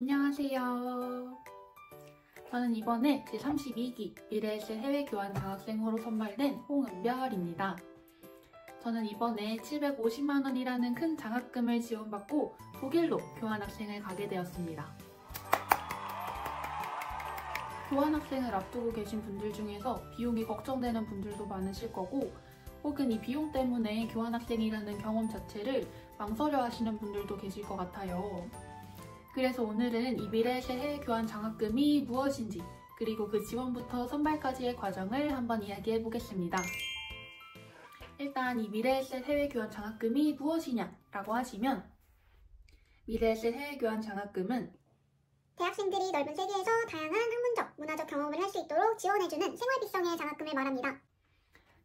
안녕하세요. 저는 이번에 제32기 미래에셋 해외교환 장학생으로 선발된 홍은별입니다. 저는 이번에 750만원이라는 큰 장학금을 지원받고 독일로 교환학생을 가게 되었습니다. 교환학생을 앞두고 계신 분들 중에서 비용이 걱정되는 분들도 많으실 거고, 혹은 이 비용 때문에 교환학생이라는 경험 자체를 망설여 하시는 분들도 계실 것 같아요. 그래서 오늘은 이 미래에셋 해외교환 장학금이 무엇인지, 그리고 그 지원부터 선발까지의 과정을 한번 이야기해 보겠습니다. 일단 이 미래에셋 해외교환 장학금이 무엇이냐라고 하시면, 미래에셋 해외교환 장학금은 대학생들이 넓은 세계에서 다양한 학문적, 문화적 경험을 할 수 있도록 지원해주는 생활비성의 장학금을 말합니다.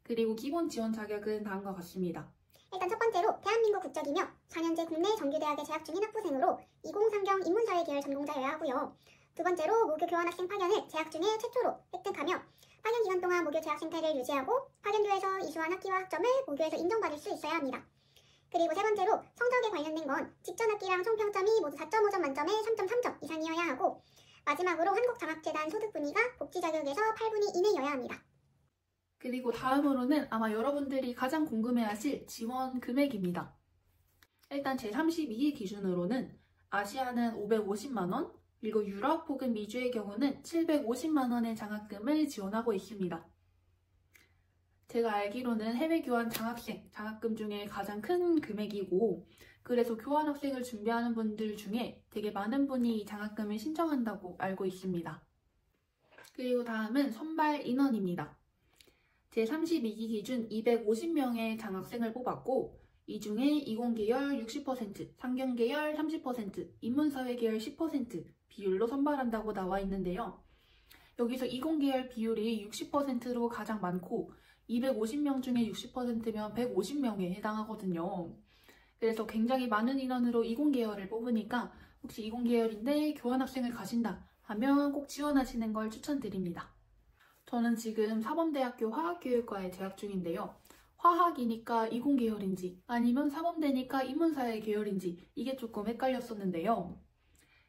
그리고 기본 지원 자격은 다음과 같습니다. 일단 첫 번째로 대한민국 국적이며 4년제 국내 정규대학에 재학 중인 학부생으로 2030 인문사회 계열 전공자여야 하고요. 두 번째로 모교 교환학생 파견을 재학 중에 최초로 획득하며 파견 기간 동안 모교 재학 생태를 유지하고 파견교에서 이수한 학기와 학점을 모교에서 인정받을 수 있어야 합니다. 그리고 세 번째로 성적에 관련된 건 직전 학기랑 총평점이 모두 4.5점 만점에 3.3점 이상이어야 하고, 마지막으로 한국장학재단 소득분위가 복지자격에서 8분위 이내여야 합니다. 그리고 다음으로는 아마 여러분들이 가장 궁금해하실 지원 금액입니다. 일단 제32기 기준으로는 아시아는 550만원, 그리고 유럽 혹은 미주의 경우는 750만원의 장학금을 지원하고 있습니다. 제가 알기로는 해외교환 장학생, 장학금 중에 가장 큰 금액이고, 그래서 교환학생을 준비하는 분들 중에 되게 많은 분이 이 장학금을 신청한다고 알고 있습니다. 그리고 다음은 선발 인원입니다. 제32기 기준 250명의 장학생을 뽑았고, 이 중에 이공계열 60%, 상경계열 30%, 인문사회계열 10% 비율로 선발한다고 나와 있는데요. 여기서 이공계열 비율이 60%로 가장 많고 250명 중에 60%면 150명에 해당하거든요. 그래서 굉장히 많은 인원으로 이공계열을 뽑으니까 혹시 이공계열인데 교환학생을 가신다 하면 꼭 지원하시는 걸 추천드립니다. 저는 지금 사범대학교 화학교육과에 재학 중인데요. 화학이니까 이공계열인지 아니면 사범대니까 인문사회 계열인지 이게 조금 헷갈렸었는데요.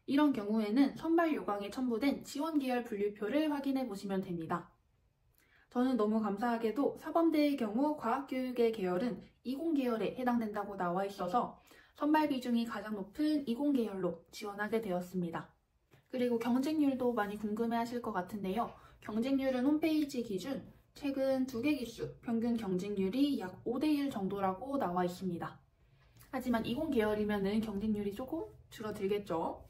이런 경우에는 선발 요강에 첨부된 지원계열 분류표를 확인해 보시면 됩니다. 저는 너무 감사하게도 사범대의 경우 과학교육의 계열은 이공계열에 해당된다고 나와 있어서 선발 비중이 가장 높은 이공계열로 지원하게 되었습니다. 그리고 경쟁률도 많이 궁금해 하실 것 같은데요. 경쟁률은 홈페이지 기준 최근 2개 기수 평균 경쟁률이 약 5대1 정도라고 나와 있습니다. 하지만 이공계열이면 경쟁률이 조금 줄어들겠죠.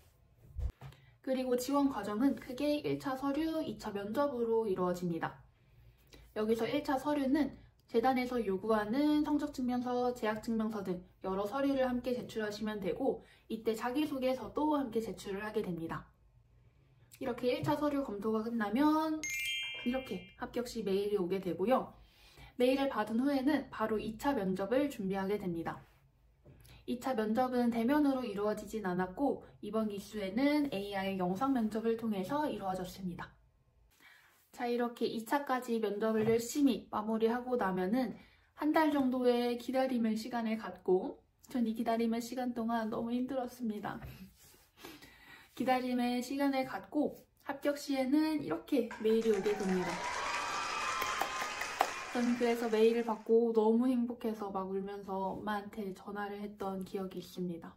그리고 지원 과정은 크게 1차 서류, 2차 면접으로 이루어집니다. 여기서 1차 서류는 재단에서 요구하는 성적증명서, 재학증명서 등 여러 서류를 함께 제출하시면 되고, 이때 자기소개서도 함께 제출을 하게 됩니다. 이렇게 1차 서류 검토가 끝나면 이렇게 합격 시 메일이 오게 되고요. 메일을 받은 후에는 바로 2차 면접을 준비하게 됩니다. 2차 면접은 대면으로 이루어지진 않았고 이번 기수에는 AI 영상 면접을 통해서 이루어졌습니다. 자, 이렇게 2차까지 면접을 열심히 마무리하고 나면은 한 달 정도의 기다림의 시간을 갖고, 전 이 기다림의 시간 동안 너무 힘들었습니다. 기다림의 시간을 갖고 합격 시에는 이렇게 메일이 오게 됩니다. 저는 그래서 메일을 받고 너무 행복해서 막 울면서 엄마한테 전화를 했던 기억이 있습니다.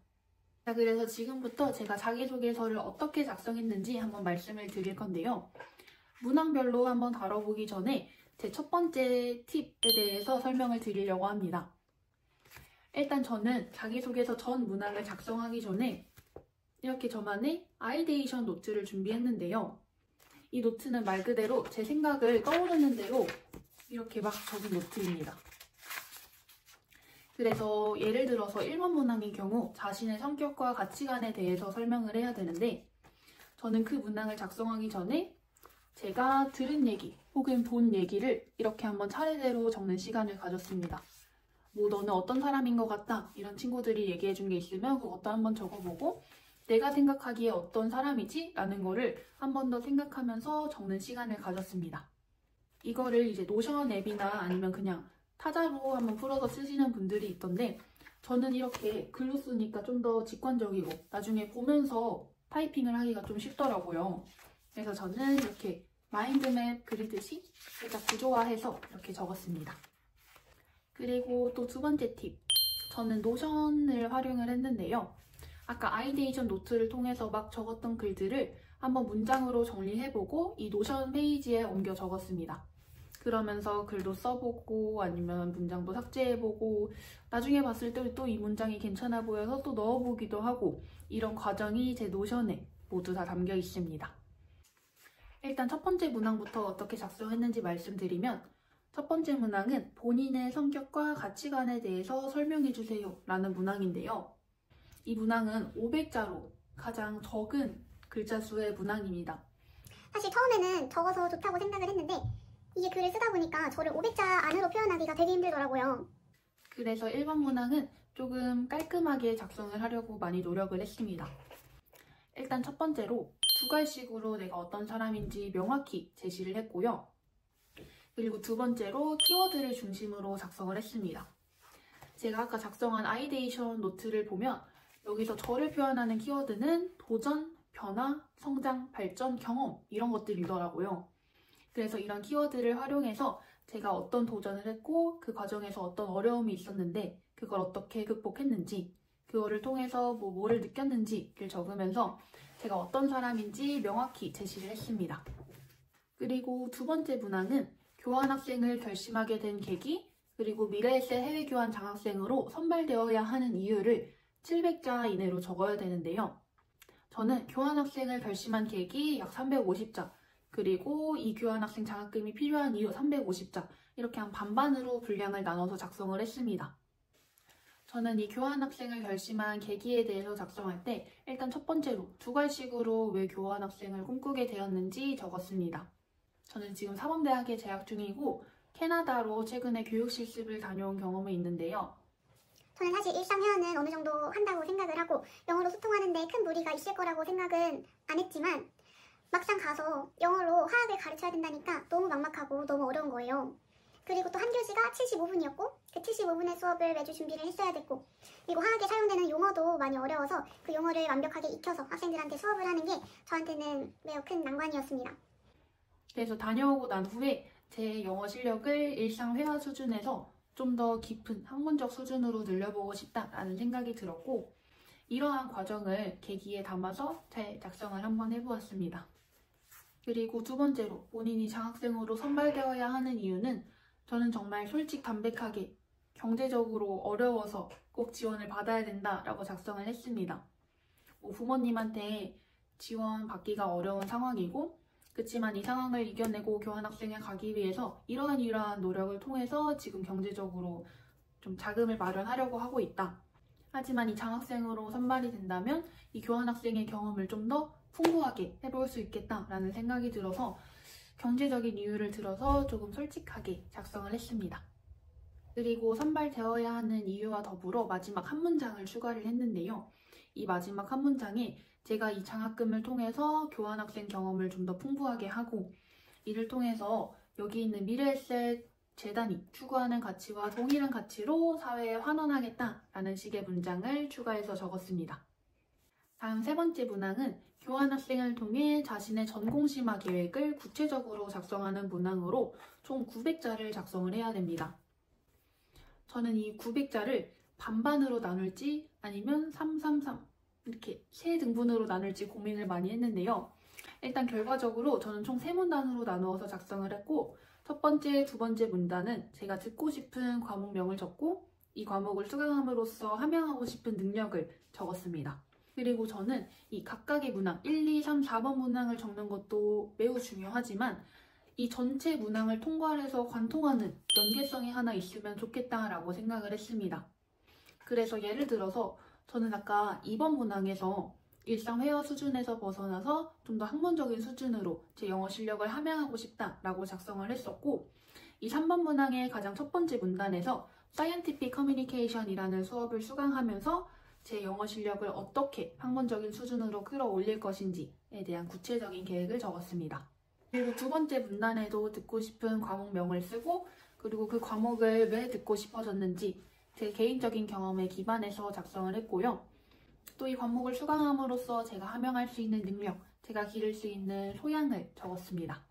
자, 그래서 지금부터 제가 자기소개서를 어떻게 작성했는지 한번 말씀을 드릴 건데요. 문항별로 한번 다뤄보기 전에 제 첫 번째 팁에 대해서 설명을 드리려고 합니다. 일단 저는 자기소개서 전 문항을 작성하기 전에 이렇게 저만의 아이데이션 노트를 준비했는데요. 이 노트는 말 그대로 제 생각을 떠오르는 대로 이렇게 막 적은 노트입니다. 그래서 예를 들어서 1번 문항의 경우 자신의 성격과 가치관에 대해서 설명을 해야 되는데, 저는 그 문항을 작성하기 전에 제가 들은 얘기 혹은 본 얘기를 이렇게 한번 차례대로 적는 시간을 가졌습니다. 뭐 너는 어떤 사람인 것 같다 이런 친구들이 얘기해 준 게 있으면 그것도 한번 적어보고, 내가 생각하기에 어떤 사람이지? 라는 거를 한 번 더 생각하면서 적는 시간을 가졌습니다. 이거를 이제 노션 앱이나 아니면 그냥 타자로 한번 풀어서 쓰시는 분들이 있던데, 저는 이렇게 글로 쓰니까 좀 더 직관적이고 나중에 보면서 타이핑을 하기가 좀 쉽더라고요. 그래서 저는 이렇게 마인드맵 그리듯이 살짝 구조화해서 이렇게 적었습니다. 그리고 또 두 번째 팁. 저는 노션을 활용을 했는데요. 아까 아이데이션 노트를 통해서 막 적었던 글들을 한번 문장으로 정리해보고 이 노션 페이지에 옮겨 적었습니다. 그러면서 글도 써보고 아니면 문장도 삭제해보고 나중에 봤을 때 또 이 문장이 괜찮아 보여서 또 넣어보기도 하고 이런 과정이 제 노션에 모두 다 담겨 있습니다. 일단 첫 번째 문항부터 어떻게 작성했는지 말씀드리면 첫 번째 문항은 본인의 성격과 가치관에 대해서 설명해주세요 라는 문항인데요. 이 문항은 500자로 가장 적은 글자 수의 문항입니다. 사실 처음에는 적어서 좋다고 생각을 했는데 이게 글을 쓰다 보니까 저를 500자 안으로 표현하기가 되게 힘들더라고요. 그래서 1번 문항은 조금 깔끔하게 작성을 하려고 많이 노력을 했습니다. 일단 첫 번째로 두괄식으로 내가 어떤 사람인지 명확히 제시를 했고요. 그리고 두 번째로 키워드를 중심으로 작성을 했습니다. 제가 아까 작성한 아이데이션 노트를 보면 여기서 저를 표현하는 키워드는 도전, 변화, 성장, 발전, 경험 이런 것들이더라고요. 그래서 이런 키워드를 활용해서 제가 어떤 도전을 했고 그 과정에서 어떤 어려움이 있었는데 그걸 어떻게 극복했는지 그거를 통해서 뭐를 느꼈는지를 적으면서 제가 어떤 사람인지 명확히 제시를 했습니다. 그리고 두 번째 문항은 교환학생을 결심하게 된 계기 그리고 미래에셋 해외교환 장학생으로 선발되어야 하는 이유를 700자 이내로 적어야 되는데요. 저는 교환학생을 결심한 계기 약 350자 그리고 이 교환학생 장학금이 필요한 이유 350자 이렇게 한 반반으로 분량을 나눠서 작성을 했습니다. 저는 이 교환학생을 결심한 계기에 대해서 작성할 때 일단 첫 번째로 두괄식으로 왜 교환학생을 꿈꾸게 되었는지 적었습니다. 저는 지금 사범대학에 재학 중이고 캐나다로 최근에 교육 실습을 다녀온 경험이 있는데요. 저는 사실 일상회화는 어느 정도 한다고 생각을 하고 영어로 소통하는데 큰 무리가 있을 거라고 생각은 안 했지만 막상 가서 영어로 화학을 가르쳐야 된다니까 너무 막막하고 너무 어려운 거예요. 그리고 또 한 교시가 75분이었고 그 75분의 수업을 매주 준비를 했어야 됐고 그리고 화학에 사용되는 용어도 많이 어려워서 그 용어를 완벽하게 익혀서 학생들한테 수업을 하는 게 저한테는 매우 큰 난관이었습니다. 그래서 다녀오고 난 후에 제 영어 실력을 일상 회화 수준에서 좀 더 깊은 학문적 수준으로 늘려보고 싶다라는 생각이 들었고 이러한 과정을 계기에 담아서 잘 작성을 한번 해보았습니다. 그리고 두 번째로 본인이 장학생으로 선발되어야 하는 이유는 저는 정말 솔직 담백하게 경제적으로 어려워서 꼭 지원을 받아야 된다라고 작성을 했습니다. 부모님한테 지원 받기가 어려운 상황이고 그렇지만 이 상황을 이겨내고 교환학생에 가기 위해서 이러한 노력을 통해서 지금 경제적으로 좀 자금을 마련하려고 하고 있다. 하지만 이 장학생으로 선발이 된다면 이 교환학생의 경험을 좀 더 풍부하게 해볼 수 있겠다라는 생각이 들어서 경제적인 이유를 들어서 조금 솔직하게 작성을 했습니다. 그리고 선발되어야 하는 이유와 더불어 마지막 한 문장을 추가를 했는데요. 이 마지막 한 문장에 제가 이 장학금을 통해서 교환학생 경험을 좀 더 풍부하게 하고 이를 통해서 여기 있는 미래에셋 재단이 추구하는 가치와 동일한 가치로 사회에 환원하겠다라는 식의 문장을 추가해서 적었습니다. 다음 세 번째 문항은 교환학생을 통해 자신의 전공심화 계획을 구체적으로 작성하는 문항으로 총 900자를 작성을 해야 됩니다. 저는 이 900자를 반반으로 나눌지 아니면 333 이렇게 세 등분으로 나눌지 고민을 많이 했는데요. 일단 결과적으로 저는 총 3문단으로 나누어서 작성을 했고 첫 번째, 두 번째 문단은 제가 듣고 싶은 과목명을 적고 이 과목을 수강함으로써 함양하고 싶은 능력을 적었습니다. 그리고 저는 이 각각의 문항 1, 2, 3, 4번 문항을 적는 것도 매우 중요하지만 이 전체 문항을 통괄해서 관통하는 연계성이 하나 있으면 좋겠다라고 생각을 했습니다. 그래서 예를 들어서 저는 아까 2번 문항에서 일상 회화 수준에서 벗어나서 좀 더 학문적인 수준으로 제 영어 실력을 함양하고 싶다라고 작성을 했었고 이 3번 문항의 가장 첫 번째 문단에서 Scientific Communication이라는 수업을 수강하면서 제 영어 실력을 어떻게 학문적인 수준으로 끌어올릴 것인지에 대한 구체적인 계획을 적었습니다. 그리고 두 번째 문단에도 듣고 싶은 과목명을 쓰고 그리고 그 과목을 왜 듣고 싶어졌는지 제 개인적인 경험에 기반해서 작성을 했고요. 또 이 과목을 수강함으로써 제가 함양할 수 있는 능력, 제가 기를 수 있는 소양을 적었습니다.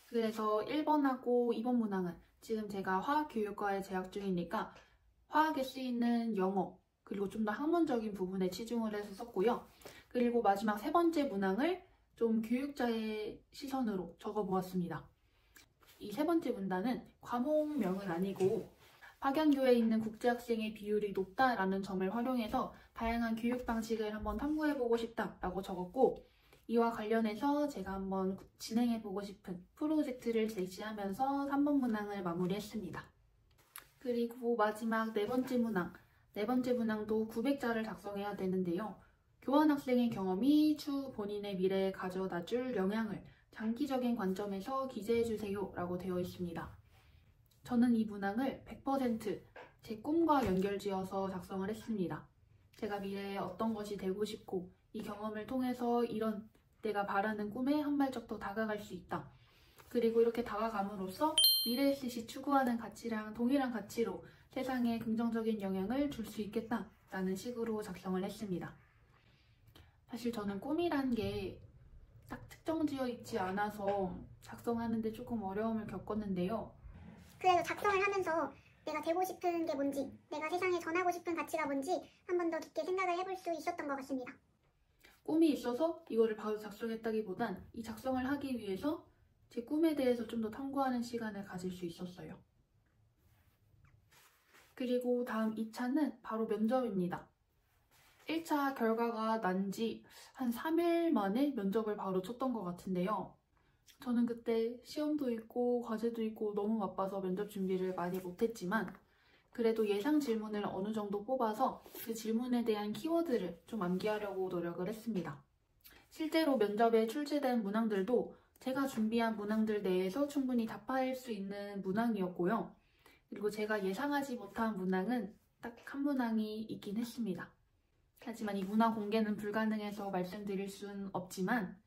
그래서 1번하고 2번 문항은 지금 제가 화학교육과에 재학 중이니까 화학에 쓰이는 영어, 그리고 좀 더 학문적인 부분에 치중을 해서 썼고요. 그리고 마지막 세 번째 문항을 좀 교육자의 시선으로 적어보았습니다. 이 세 번째 문단은 과목명은 아니고 파견교에 있는 국제학생의 비율이 높다라는 점을 활용해서 다양한 교육 방식을 한번 탐구해보고 싶다라고 적었고, 이와 관련해서 제가 한번 진행해보고 싶은 프로젝트를 제시하면서 3번 문항을 마무리했습니다. 그리고 마지막 네 번째 문항도 900자를 작성해야 되는데요. 교환학생의 경험이 추후 본인의 미래에 가져다줄 영향을 장기적인 관점에서 기재해주세요 라고 되어 있습니다. 저는 이 문항을 100% 제 꿈과 연결지어서 작성을 했습니다. 제가 미래에 어떤 것이 되고 싶고 이 경험을 통해서 이런 내가 바라는 꿈에 한 발짝 더 다가갈 수 있다. 그리고 이렇게 다가감으로써 미래에셋이 추구하는 가치랑 동일한 가치로 세상에 긍정적인 영향을 줄 수 있겠다라는 식으로 작성을 했습니다. 사실 저는 꿈이란 게 딱 특정지어 있지 않아서 작성하는데 조금 어려움을 겪었는데요. 그래도 작성을 하면서 내가 되고 싶은 게 뭔지, 내가 세상에 전하고 싶은 가치가 뭔지 한 번 더 깊게 생각을 해볼 수 있었던 것 같습니다. 꿈이 있어서 이거를 바로 작성했다기보단 이 작성을 하기 위해서 제 꿈에 대해서 좀 더 탐구하는 시간을 가질 수 있었어요. 그리고 다음 2차는 바로 면접입니다. 1차 결과가 난 지 한 3일 만에 면접을 바로 쳤던 것 같은데요. 저는 그때 시험도 있고 과제도 있고 너무 바빠서 면접 준비를 많이 못했지만 그래도 예상 질문을 어느 정도 뽑아서 그 질문에 대한 키워드를 좀 암기하려고 노력을 했습니다. 실제로 면접에 출제된 문항들도 제가 준비한 문항들 내에서 충분히 답할 수 있는 문항이었고요. 그리고 제가 예상하지 못한 문항은 딱 한 문항이 있긴 했습니다. 하지만 이 문항 공개는 불가능해서 말씀드릴 수는 없지만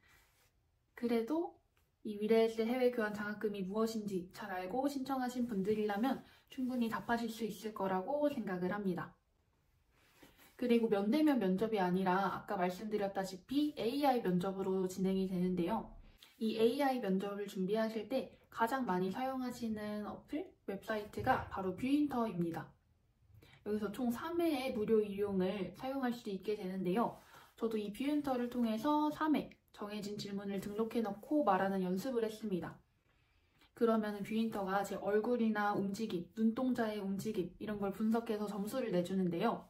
그래도 이 미래에셋 해외교환 장학금이 무엇인지 잘 알고 신청하신 분들이라면 충분히 답하실 수 있을 거라고 생각을 합니다. 그리고 면대면 면접이 아니라 아까 말씀드렸다시피 AI 면접으로 진행이 되는데요. 이 AI 면접을 준비하실 때 가장 많이 사용하시는 어플, 웹사이트가 바로 뷰인터입니다. 여기서 총 3회의 무료 이용을 사용할 수 있게 되는데요. 저도 이 뷰인터를 통해서 3회 정해진 질문을 등록해 놓고 말하는 연습을 했습니다. 그러면 뷰인터가 제 얼굴이나 움직임, 눈동자의 움직임 이런 걸 분석해서 점수를 내주는데요.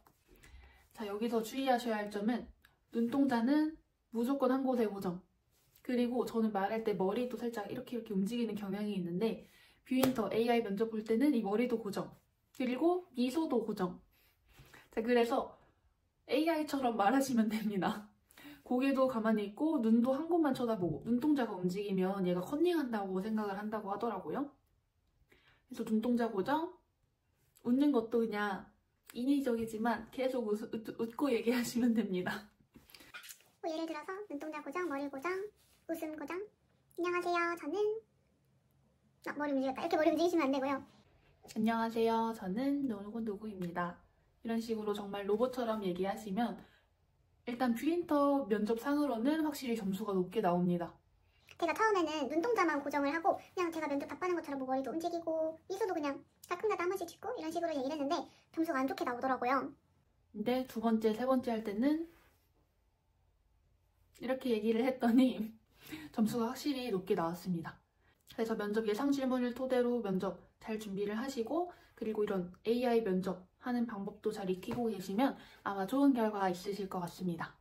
자, 여기서 주의하셔야 할 점은 눈동자는 무조건 한 곳에 고정. 그리고 저는 말할 때 머리도 살짝 이렇게 움직이는 경향이 있는데 뷰인터 AI 면접 볼 때는 이 머리도 고정. 그리고 미소도 고정. 자, 그래서 AI처럼 말하시면 됩니다. 고개도 가만히 있고 눈도 한 곳만 쳐다보고 눈동자가 움직이면 얘가 컨닝한다고 생각을 한다고 하더라고요. 그래서 눈동자 고정, 웃는 것도 그냥 인위적이지만 계속 웃고 얘기하시면 됩니다. 예를 들어서 눈동자 고정, 머리 고정, 웃음 고정. 안녕하세요, 저는 머리 움직였다. 이렇게 머리 움직이시면 안 되고요. 안녕하세요, 저는 누구누구입니다. 이런 식으로 정말 로봇처럼 얘기하시면 일단 뷰인터 면접상으로는 확실히 점수가 높게 나옵니다. 제가 처음에는 눈동자만 고정을 하고 그냥 제가 면접 답하는 것처럼 뭐 머리도 움직이고 미소도 그냥 가끔가다 한 번씩 짓고 이런 식으로 얘기를 했는데 점수가 안 좋게 나오더라고요. 근데 두 번째, 세 번째 할 때는 이렇게 얘기를 했더니 점수가 확실히 높게 나왔습니다. 그래서 면접 예상 질문을 토대로 면접 잘 준비를 하시고 그리고 이런 AI 면접 하는 방법도 잘 익히고 계시면 아마 좋은 결과 있으실 것 같습니다.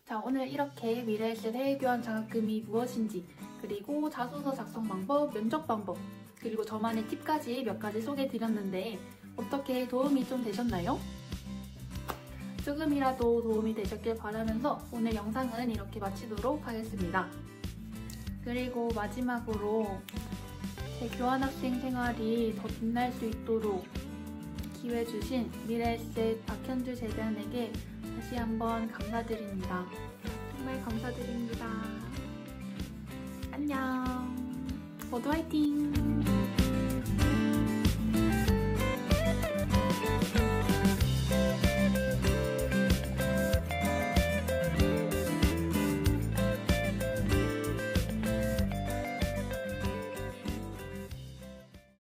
자, 오늘 이렇게 미래에셋 해외교환 장학금이 무엇인지 그리고 자소서 작성 방법, 면접 방법 그리고 저만의 팁까지 몇 가지 소개해드렸는데 어떻게 도움이 좀 되셨나요? 조금이라도 도움이 되셨길 바라면서 오늘 영상은 이렇게 마치도록 하겠습니다. 그리고 마지막으로 제 교환학생 생활이 더 빛날 수 있도록 기회 주신 미래에셋 박현주 재단에게 다시 한번 감사드립니다. 정말 감사드립니다. 안녕. 모두 화이팅!